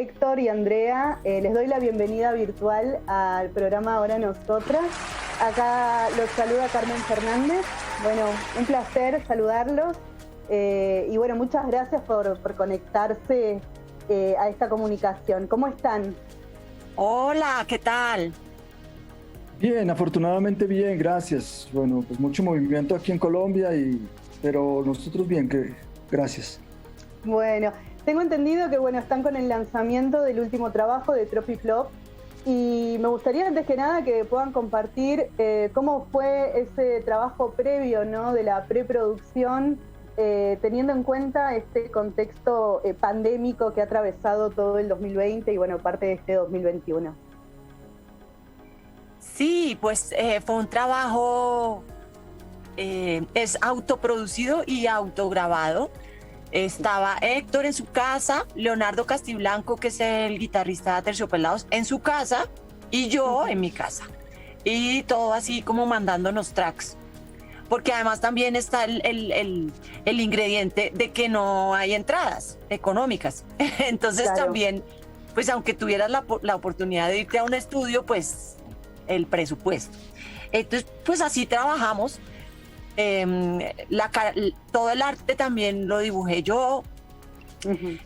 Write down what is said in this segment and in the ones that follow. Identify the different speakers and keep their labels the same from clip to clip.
Speaker 1: Héctor y Andrea. Les doy la bienvenida virtual al programa Ahora Nosotras. Acá los saluda Carmen Fernández. Bueno, un placer saludarlos. Y bueno, muchas gracias por conectarse a esta comunicación. ¿Cómo están?
Speaker 2: Hola, ¿qué tal?
Speaker 3: Bien, afortunadamente bien, gracias. Bueno, pues mucho movimiento aquí en Colombia, pero nosotros bien, gracias.
Speaker 1: Bueno, tengo entendido que están con el lanzamiento del último trabajo de Tropiflop y me gustaría antes que nada que puedan compartir cómo fue ese trabajo previo, ¿no? De la preproducción, teniendo en cuenta este contexto pandémico que ha atravesado todo el 2020 y parte de este 2021.
Speaker 2: Sí, pues fue un trabajo, es autoproducido y autograbado. Estaba Héctor en su casa, Leonardo Castiblanco, que es el guitarrista de Aterciopelados, en su casa, y yo en mi casa. Y todo así como mandándonos tracks. Porque además también está el ingrediente de que no hay entradas económicas. Entonces claro. También, pues aunque tuvieras la oportunidad de irte a un estudio, pues el presupuesto. Entonces, pues así trabajamos. Todo el arte también lo dibujé yo.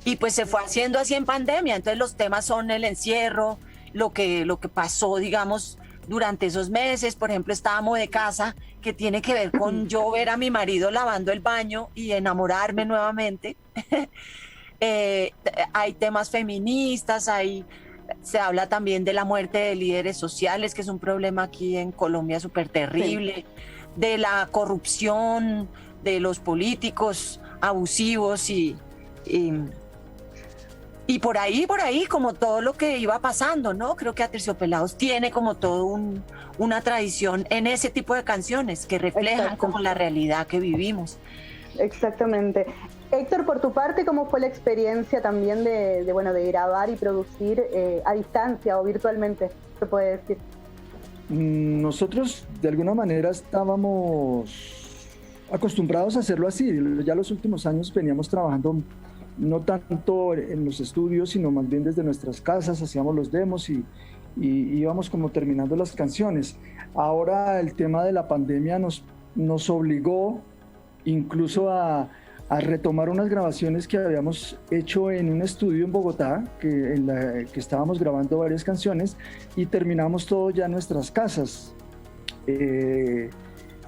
Speaker 2: Y pues se fue haciendo así en pandemia. Entonces los temas son el encierro, lo que pasó, digamos, durante esos meses. Por ejemplo, estábamos de casa, que tiene que ver con yo ver a mi marido lavando el baño y enamorarme nuevamente. Hay temas feministas, se habla también de la muerte de líderes sociales, que es un problema aquí en Colombia súper terrible, sí. De la corrupción, de los políticos abusivos y por ahí, como todo lo que iba pasando, ¿no? Creo que Aterciopelados tiene como todo una tradición en ese tipo de canciones que reflejan como la realidad que vivimos.
Speaker 1: Exactamente. Héctor, por tu parte, ¿cómo fue la experiencia también de grabar y producir a distancia o virtualmente, se puede decir?
Speaker 3: Nosotros, de alguna manera, estábamos acostumbrados a hacerlo así. Ya los últimos años veníamos trabajando no tanto en los estudios, sino más bien desde nuestras casas, hacíamos los demos y íbamos como terminando las canciones. Ahora el tema de la pandemia nos obligó incluso a retomar unas grabaciones que habíamos hecho en un estudio en Bogotá, en la que estábamos grabando varias canciones y terminamos todo ya en nuestras casas.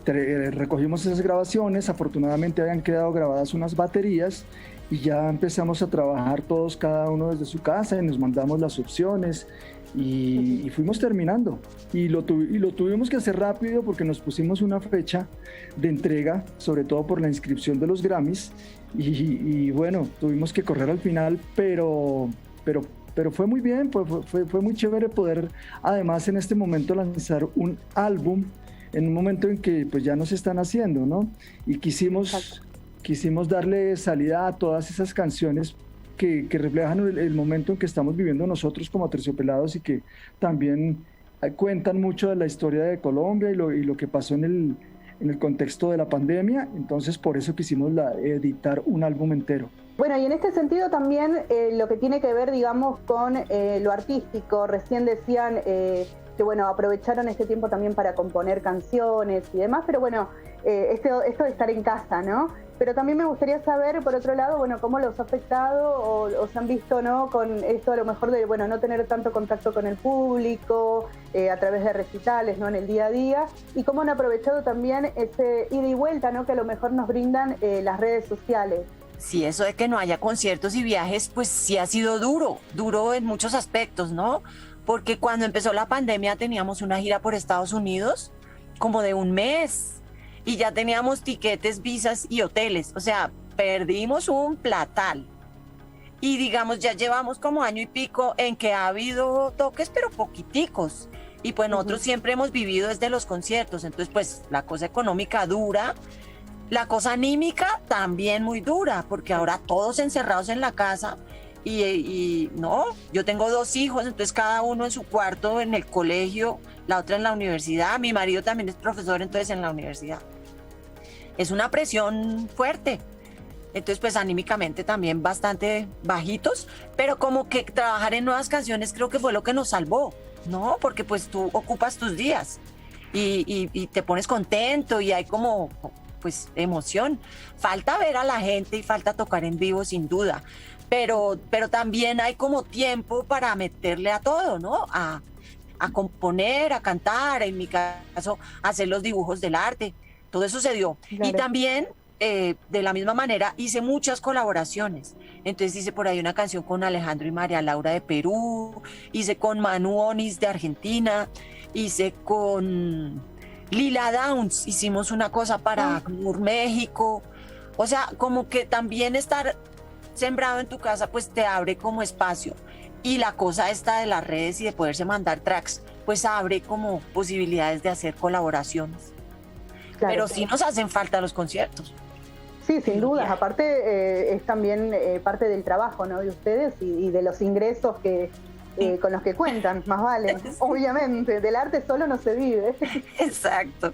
Speaker 3: Recogimos esas grabaciones, afortunadamente habían quedado grabadas unas baterías y ya empezamos a trabajar todos, cada uno desde su casa, y nos mandamos las opciones y fuimos terminando. Y lo tuvimos que hacer rápido porque nos pusimos una fecha de entrega, sobre todo por la inscripción de los Grammys, y bueno, tuvimos que correr al final, pero fue muy bien, fue muy chévere poder además en este momento lanzar un álbum en un momento en que pues ya no se están haciendo, ¿no? Y quisimos darle salida a todas esas canciones que reflejan el momento en que estamos viviendo nosotros como Aterciopelados y que también cuentan mucho de la historia de Colombia y lo que pasó en el contexto de la pandemia. Entonces por eso quisimos editar un álbum entero.
Speaker 1: Bueno, y en este sentido también lo que tiene que ver, digamos, con lo artístico. Recién decían que aprovecharon este tiempo también para componer canciones y demás, pero esto de estar en casa, ¿no? Pero también me gustaría saber, por otro lado, cómo los ha afectado o se han visto, ¿no? Con esto a lo mejor de, no tener tanto contacto con el público, a través de recitales, ¿no? En el día a día, y cómo han aprovechado también ese ida y vuelta, ¿no? Que a lo mejor nos brindan las redes sociales.
Speaker 2: Sí, eso de que no haya conciertos y viajes, pues sí ha sido duro en muchos aspectos, ¿no? Porque cuando empezó la pandemia teníamos una gira por Estados Unidos como de un mes y ya teníamos tiquetes, visas y hoteles. O sea, perdimos un platal. Y digamos, ya llevamos como año y pico en que ha habido toques, pero poquiticos. Y pues nosotros siempre hemos vivido desde los conciertos. Entonces, pues la cosa económica dura. La cosa anímica también muy dura, porque ahora todos encerrados en la casa y no, yo tengo 2 hijos, entonces cada uno en su cuarto, en el colegio, la otra en la universidad, mi marido también es profesor, entonces en la universidad. Es una presión fuerte, entonces pues anímicamente también bastante bajitos, pero como que trabajar en nuevas canciones creo que fue lo que nos salvó, ¿no? Porque pues tú ocupas tus días y te pones contento y hay como pues emoción. Falta ver a la gente y falta tocar en vivo sin duda, pero también hay como tiempo para meterle a todo, ¿no? A componer, a cantar, en mi caso, a hacer los dibujos del arte. Todo eso se dio.
Speaker 1: Claro.
Speaker 2: Y también, de la misma manera, hice muchas colaboraciones. Entonces hice por ahí una canción con Alejandro y María Laura de Perú, hice con Manu Onis de Argentina, hice con Lila Downs, hicimos una cosa para México. O sea, como que también estar sembrado en tu casa, pues te abre como espacio. Y la cosa esta de las redes y de poderse mandar tracks, pues abre como posibilidades de hacer colaboraciones.
Speaker 1: Claro.
Speaker 2: Pero sí nos hacen falta los conciertos.
Speaker 1: Sí, sin dudas. Aparte es también parte del trabajo, ¿no? De ustedes y de los ingresos que con los que cuentan, más vale. Obviamente, del arte solo no se vive.
Speaker 2: Exacto.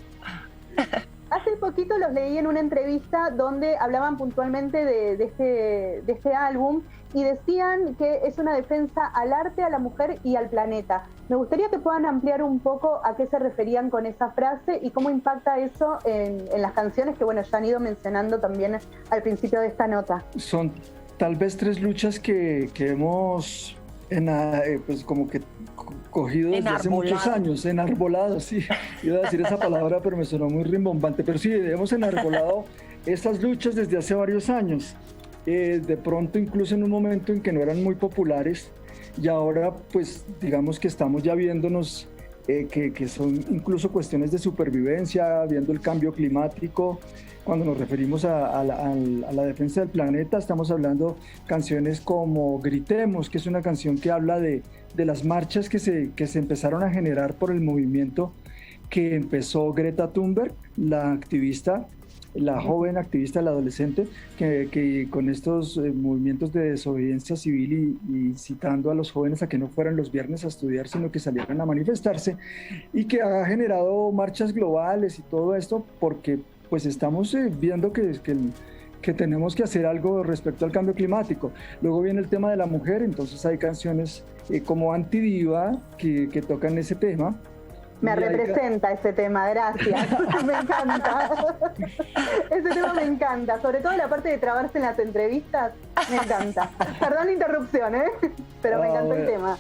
Speaker 1: Hace poquito los leí en una entrevista donde hablaban puntualmente de este álbum y decían que es una defensa al arte, a la mujer y al planeta. Me gustaría que puedan ampliar un poco a qué se referían con esa frase y cómo impacta eso en las canciones que, bueno, ya han ido mencionando también al principio de esta nota.
Speaker 3: Son tal vez 3 luchas que hemos pues como que cogido desde hace muchos años, enarbolado, sí, iba a decir esa palabra pero me sonó muy rimbombante, pero sí, hemos enarbolado estas luchas desde hace varios años, de pronto incluso en un momento en que no eran muy populares y ahora pues digamos que estamos ya viéndonos que son incluso cuestiones de supervivencia, viendo el cambio climático. Cuando nos referimos a la defensa del planeta, estamos hablando canciones como Gritemos, que es una canción que habla de las marchas que se empezaron a generar por el movimiento que empezó Greta Thunberg, la activista, la joven activista, la adolescente, que con estos movimientos de desobediencia civil y citando a los jóvenes a que no fueran los viernes a estudiar, sino que salieran a manifestarse, y que ha generado marchas globales y todo esto porque pues estamos viendo que tenemos que hacer algo respecto al cambio climático. Luego viene el tema de la mujer, entonces hay canciones como Antidiva que tocan ese tema.
Speaker 1: Me representa ese tema, gracias. Me encanta. Ese tema me encanta, sobre todo la parte de trabarse en las entrevistas, me encanta. Perdón la interrupción, pero me encantó el tema.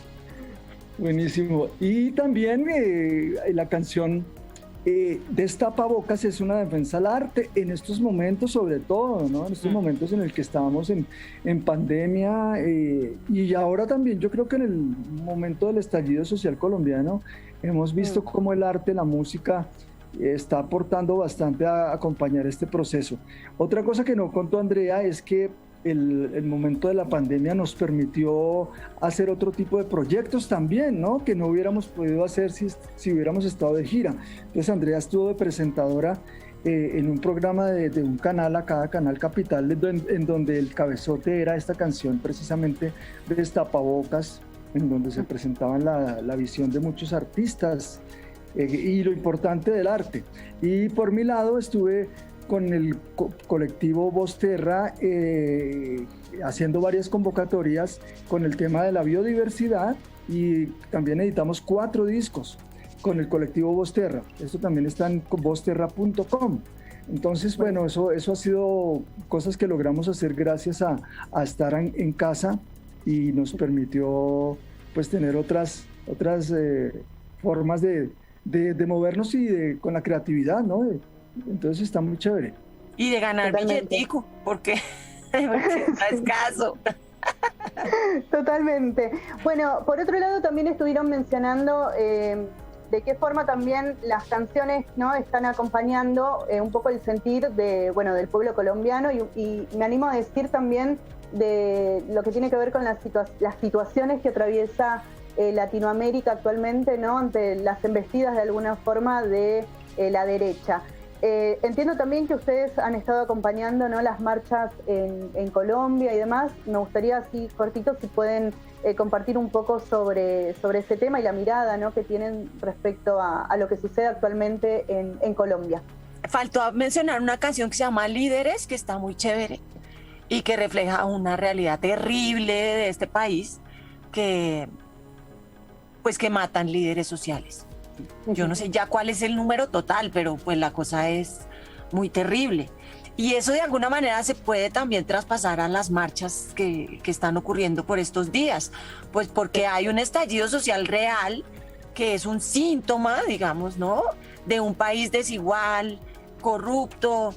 Speaker 3: Buenísimo. Y también la canción Destapa Bocas es una defensa al arte en estos momentos, sobre todo, ¿no? En estos momentos en el que estábamos en pandemia y ahora también yo creo que en el momento del estallido social colombiano hemos visto cómo el arte, la música está aportando bastante a acompañar este proceso. Otra cosa que no contó Andrea es que el momento de la pandemia nos permitió hacer otro tipo de proyectos también, ¿no? Que no hubiéramos podido hacer si hubiéramos estado de gira. Entonces Andrea estuvo de presentadora en un programa de un canal acá, Canal Capital, en donde el cabezote era esta canción precisamente de Destapabocas, en donde se presentaban la visión de muchos artistas y lo importante del arte. Y por mi lado estuve con el colectivo Voz Terra haciendo varias convocatorias con el tema de la biodiversidad y también editamos 4 discos con el colectivo Voz Terra. Esto también está en vozterra.com. Entonces, bueno, eso ha sido cosas que logramos hacer gracias a estar en casa y nos permitió pues tener otras formas de movernos y con la creatividad, ¿no? Entonces está muy chévere.
Speaker 2: Y de ganar billetico, porque está escaso.
Speaker 1: Totalmente. Bueno, por otro lado también estuvieron mencionando de qué forma también las canciones, ¿no?, están acompañando un poco el sentir del pueblo colombiano y me animo a decir también de lo que tiene que ver con las situaciones que atraviesa Latinoamérica actualmente, ¿no?, ante las embestidas de alguna forma de la derecha. Entiendo también que ustedes han estado acompañando, ¿no?, las marchas en Colombia y demás. Me gustaría, así cortito, si pueden compartir un poco sobre ese tema y la mirada, ¿no?, que tienen respecto a lo que sucede actualmente en Colombia.
Speaker 2: Faltó mencionar una canción que se llama Líderes, que está muy chévere. y que refleja una realidad terrible de este país que, pues, que matan líderes sociales. Yo no sé ya cuál es el número total, pero pues la cosa es muy terrible. Y eso de alguna manera se puede también traspasar a las marchas que están ocurriendo por estos días, pues porque hay un estallido social real que es un síntoma, digamos, ¿no? De un país desigual, corrupto,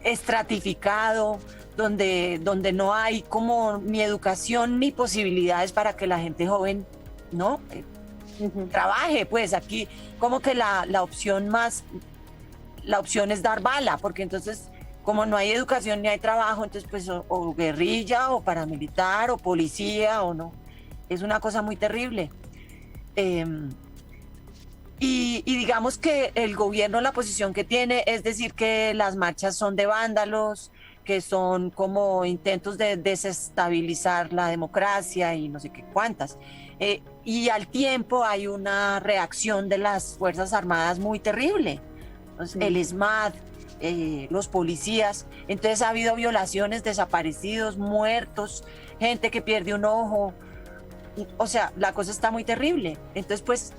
Speaker 2: estratificado, donde no hay como ni educación ni posibilidades para que la gente joven, ¿no? Trabaje, pues aquí como que la opción es dar bala, porque entonces como no hay educación ni hay trabajo, entonces pues o guerrilla o paramilitar o policía o no, es una cosa muy terrible. Y digamos que el gobierno, la posición que tiene es decir que las marchas son de vándalos, que son como intentos de desestabilizar la democracia y no sé qué cuántas. Y al tiempo hay una reacción de las Fuerzas Armadas muy terrible. Entonces, el ESMAD, los policías. Entonces ha habido violaciones, desaparecidos, muertos, gente que pierde un ojo. O sea, la cosa está muy terrible. Entonces, pues,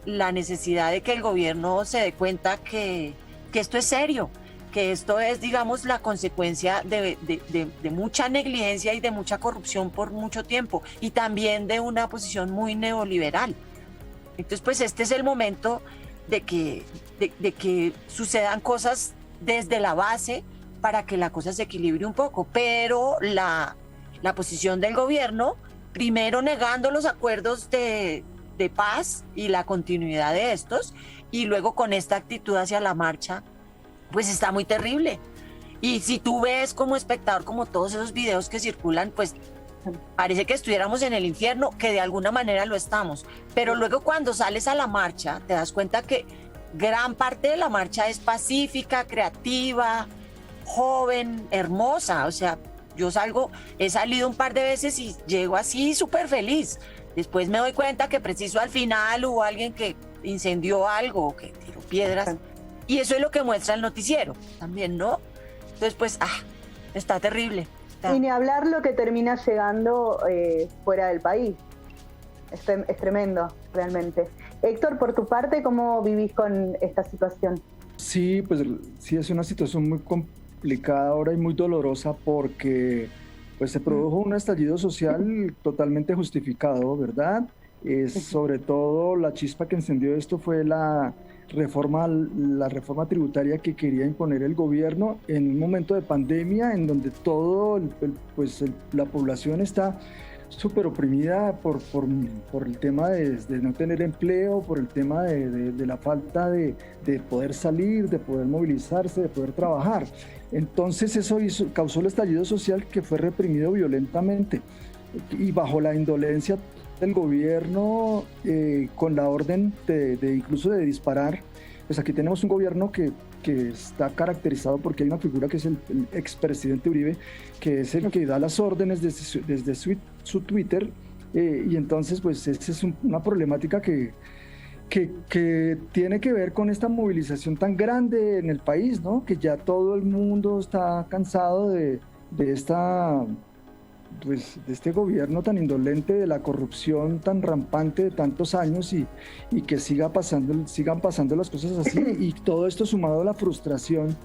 Speaker 2: la necesidad de que el gobierno se dé cuenta que esto es serio, que esto es, digamos, la consecuencia de mucha negligencia y de mucha corrupción por mucho tiempo, y también de una posición muy neoliberal. Entonces, pues este es el momento de que sucedan cosas desde la base para que la cosa se equilibre un poco, pero la posición del gobierno, primero negando los acuerdos de paz y la continuidad de estos, y luego con esta actitud hacia la marcha, pues está muy terrible. Y si tú ves como espectador como todos esos videos que circulan, pues parece que estuviéramos en el infierno, que de alguna manera lo estamos, pero luego cuando sales a la marcha te das cuenta que gran parte de la marcha es pacífica, creativa, joven, hermosa. O sea, he salido un par de veces y llego así súper feliz. Después me doy cuenta que preciso al final hubo alguien que incendió algo o que tiró piedras, y eso es lo que muestra el noticiero también, ¿no? Entonces, pues, está terrible.
Speaker 1: Y ni hablar lo que termina llegando fuera del país. Es tremendo, realmente. Héctor, por tu parte, ¿cómo vivís con esta situación?
Speaker 3: Sí, pues sí es una situación muy complicada ahora y muy dolorosa porque pues se produjo un estallido social totalmente justificado, ¿verdad? Sobre todo la chispa que encendió esto fue la reforma tributaria que quería imponer el gobierno en un momento de pandemia en donde la población está súper oprimida por el tema de no tener empleo, por el tema de la falta de poder salir, de poder movilizarse, de poder trabajar. Entonces eso causó el estallido social que fue reprimido violentamente y bajo la indolencia del gobierno, con la orden incluso de disparar. Pues aquí tenemos un gobierno que está caracterizado porque hay una figura que es el expresidente Uribe, que es el que da las órdenes desde su Twitter, y entonces pues esa es una problemática que tiene que ver con esta movilización tan grande en el país, ¿no? Que ya todo el mundo está cansado de este gobierno tan indolente, de la corrupción tan rampante de tantos años, y que sigan pasando las cosas así, y todo esto sumado a la frustración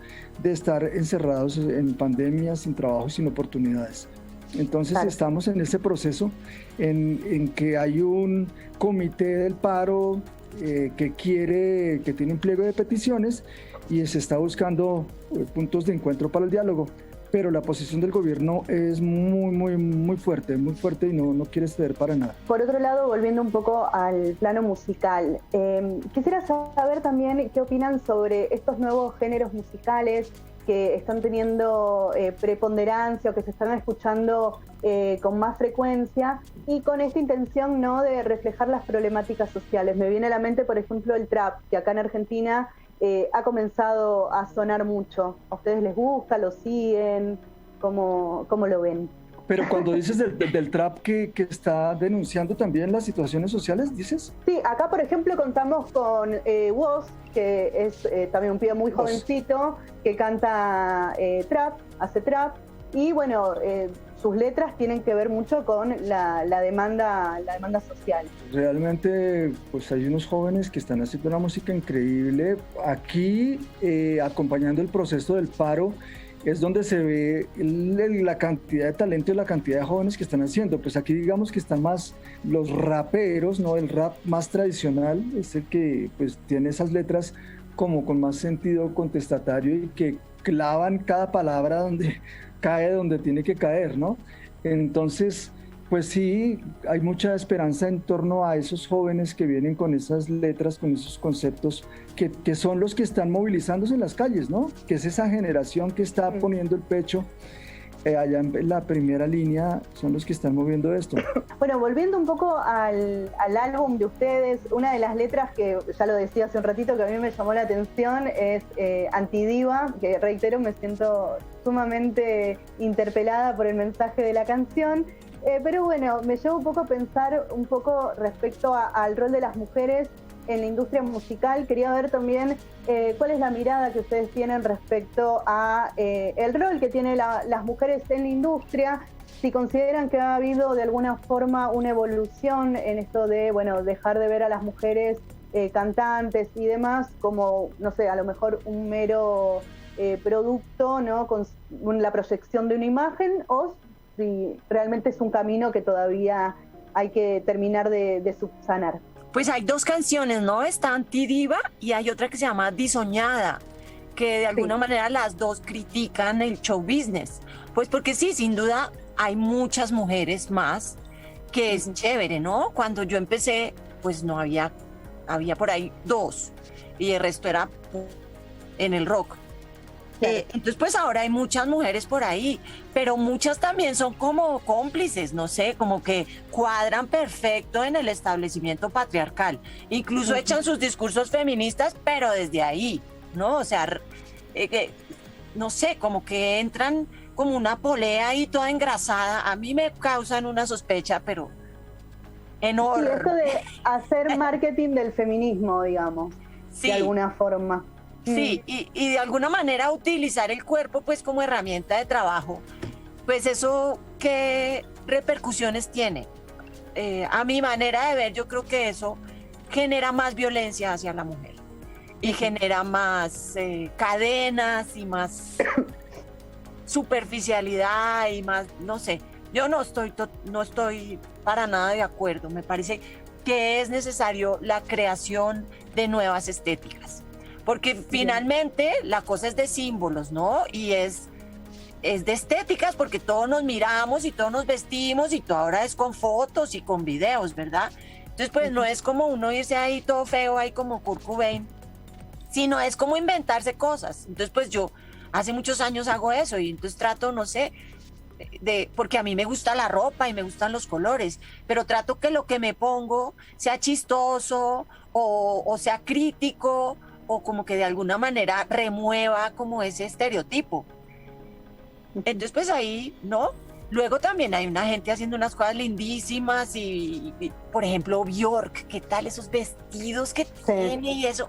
Speaker 3: de estar encerrados en pandemia, sin trabajo y sin oportunidades. Entonces estamos en ese proceso en que hay un comité del paro que tiene un pliego de peticiones y se está buscando puntos de encuentro para el diálogo. Pero la posición del gobierno es muy fuerte y no quiere ceder para nada.
Speaker 1: Por otro lado, volviendo un poco al plano musical, quisiera saber también qué opinan sobre estos nuevos géneros musicales que están teniendo preponderancia o que se están escuchando con más frecuencia y con esta intención, ¿no?, de reflejar las problemáticas sociales. Me viene a la mente, por ejemplo, el trap, que acá en Argentina ha comenzado a sonar mucho. ¿A ustedes les gusta? ¿Lo siguen? ¿Cómo lo ven?
Speaker 3: Pero cuando dices del trap que está denunciando también las situaciones sociales, ¿dices?
Speaker 1: Sí, acá por ejemplo contamos con Woz, que es también un pibe muy jovencito, que canta trap, hace trap, y bueno, sus letras tienen que ver mucho con la demanda social.
Speaker 3: Realmente, pues hay unos jóvenes que están haciendo una música increíble. Aquí, acompañando el proceso del paro, es donde se ve la cantidad de talento y la cantidad de jóvenes que están haciendo. Pues aquí digamos que están más los raperos, ¿no? El rap más tradicional es el que pues tiene esas letras como con más sentido contestatario y que clavan cada palabra donde cae, donde tiene que caer, ¿no? Entonces, pues sí, hay mucha esperanza en torno a esos jóvenes que vienen con esas letras, con esos conceptos, que son los que están movilizándose en las calles, ¿no? Que es esa generación que está poniendo el pecho allá en la primera línea, son los que están moviendo esto.
Speaker 1: Bueno, volviendo un poco al álbum de ustedes, una de las letras que, ya lo decía hace un ratito, que a mí me llamó la atención es Antidiva, que reitero, me siento sumamente interpelada por el mensaje de la canción. Pero bueno, me lleva un poco a pensar un poco respecto al rol de las mujeres en la industria musical. Quería ver también cuál es la mirada que ustedes tienen respecto a el rol que tienen las mujeres en la industria, si consideran que ha habido de alguna forma una evolución en esto de, bueno, dejar de ver a las mujeres cantantes y demás como, no sé, a lo mejor un mero producto, ¿no? Con la proyección de una imagen, o si realmente es un camino que todavía hay que terminar de subsanar.
Speaker 2: Pues hay dos canciones, ¿no? Está Antidiva y hay otra que se llama Disoñada, que de alguna manera las dos critican el show business. Pues porque sí, sin duda hay muchas mujeres más, que es chévere, ¿no? Cuando yo empecé, pues no había por ahí dos y el resto era en el rock. Entonces pues ahora hay muchas mujeres por ahí, pero muchas también son como cómplices, no sé, como que cuadran perfecto en el establecimiento patriarcal, incluso echan sus discursos feministas, pero desde ahí, ¿no? O sea, no sé, como que entran como una polea ahí toda engrasada. A mí me causan una sospecha, pero enorme.
Speaker 1: Sí, esto de hacer marketing del feminismo, digamos,
Speaker 2: sí,
Speaker 1: de alguna forma.
Speaker 2: Sí, y de alguna manera utilizar el cuerpo pues como herramienta de trabajo, pues eso, ¿qué repercusiones tiene? A mi manera de ver, yo creo que eso genera más violencia hacia la mujer y genera más cadenas y más superficialidad y más, no sé, yo no estoy para nada de acuerdo. Me parece que es necesario la creación de nuevas estéticas. Porque finalmente la cosa es de símbolos, ¿no? Y es de estéticas, porque todos nos miramos y todos nos vestimos y todo ahora es con fotos y con videos, ¿verdad? Entonces, pues no es como uno irse ahí todo feo, ahí como Kurt Cobain, sino es como inventarse cosas. Entonces, pues yo hace muchos años hago eso y entonces trato, no sé, porque a mí me gusta la ropa y me gustan los colores, pero trato que lo que me pongo sea chistoso o sea crítico, o como que de alguna manera remueva como ese estereotipo. Entonces pues ahí, ¿no? Luego también hay una gente haciendo unas cosas lindísimas y por ejemplo Björk, ¿qué tal esos vestidos que tiene? Y eso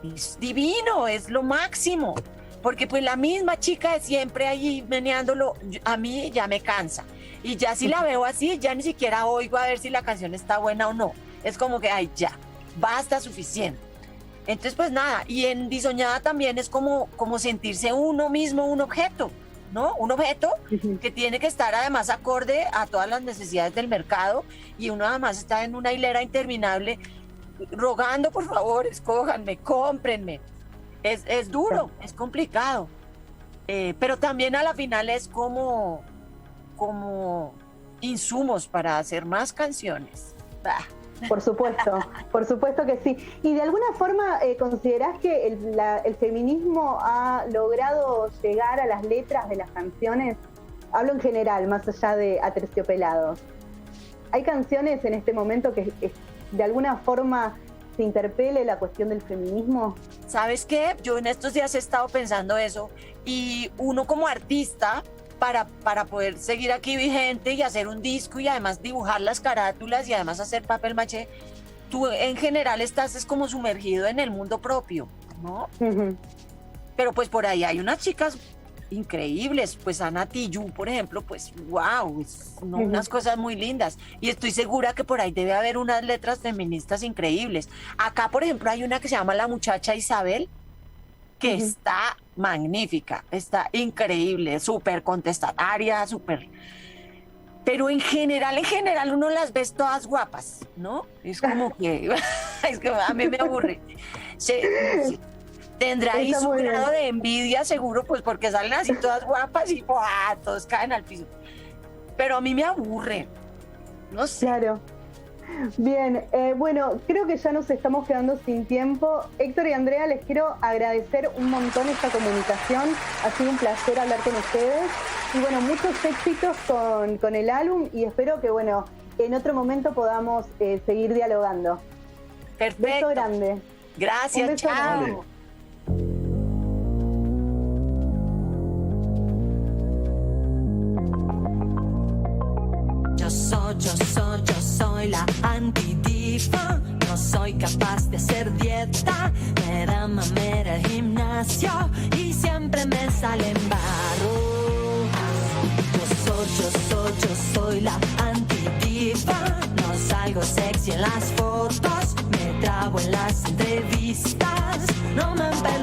Speaker 2: es divino, es lo máximo, porque pues la misma chica de siempre ahí meneándolo, a mí ya me cansa, y ya si la veo así, ya ni siquiera oigo a ver si la canción está buena o no, es como que, ay, ya, basta, suficiente. Entonces, pues nada, y en Disoñada también es como sentirse uno mismo un objeto, ¿no? Un objeto que tiene que estar además acorde a todas las necesidades del mercado, y uno además está en una hilera interminable rogando, por favor, escójanme, cómprenme. Es duro, es complicado, pero también a la final es como insumos para hacer más canciones. Bah.
Speaker 1: Por supuesto que sí. ¿Y de alguna forma considerás que el feminismo ha logrado llegar a las letras de las canciones? Hablo en general, más allá de Aterciopelados. ¿Hay canciones en este momento que de alguna forma se interpele la cuestión del feminismo?
Speaker 2: ¿Sabes qué? Yo en estos días he estado pensando eso, y uno como artista, para poder seguir aquí vigente y hacer un disco y además dibujar las carátulas y además hacer papel maché, tú en general estás es como sumergido en el mundo propio, ¿no?
Speaker 1: Ujú.
Speaker 2: Pero pues por ahí hay unas chicas increíbles, pues Ana Tijoux, por ejemplo, pues wow, unas cosas muy lindas. Y estoy segura que por ahí debe haber unas letras feministas increíbles. Acá, por ejemplo, hay una que se llama La Muchacha Isabel, que está magnífica, está increíble, súper contestataria, súper... Pero en general uno las ves todas guapas, ¿no? Es como que, es que a mí me aburre. Tendrá ahí
Speaker 1: Está
Speaker 2: su
Speaker 1: muy
Speaker 2: grado
Speaker 1: bien.
Speaker 2: de envidia, seguro, pues porque salen así todas guapas y ¡buah! Todos caen al piso. Pero a mí me aburre, no sé.
Speaker 1: Claro. Bien, bueno, creo que ya nos estamos quedando sin tiempo. Héctor y Andrea, les quiero agradecer un montón esta comunicación. Ha sido un placer hablar con ustedes. Y bueno, muchos éxitos con el álbum y espero que, bueno, en otro momento podamos seguir dialogando.
Speaker 2: Perfecto.
Speaker 1: Beso grande.
Speaker 2: Gracias,
Speaker 1: Un beso
Speaker 2: chao.
Speaker 1: grande.
Speaker 4: Yo soy la antidiva. No soy capaz de hacer dieta. Me da mamera el gimnasio y siempre me salen barros. Yo soy la antidiva. No salgo sexy en las fotos. Me trabo en las entrevistas. No me empelo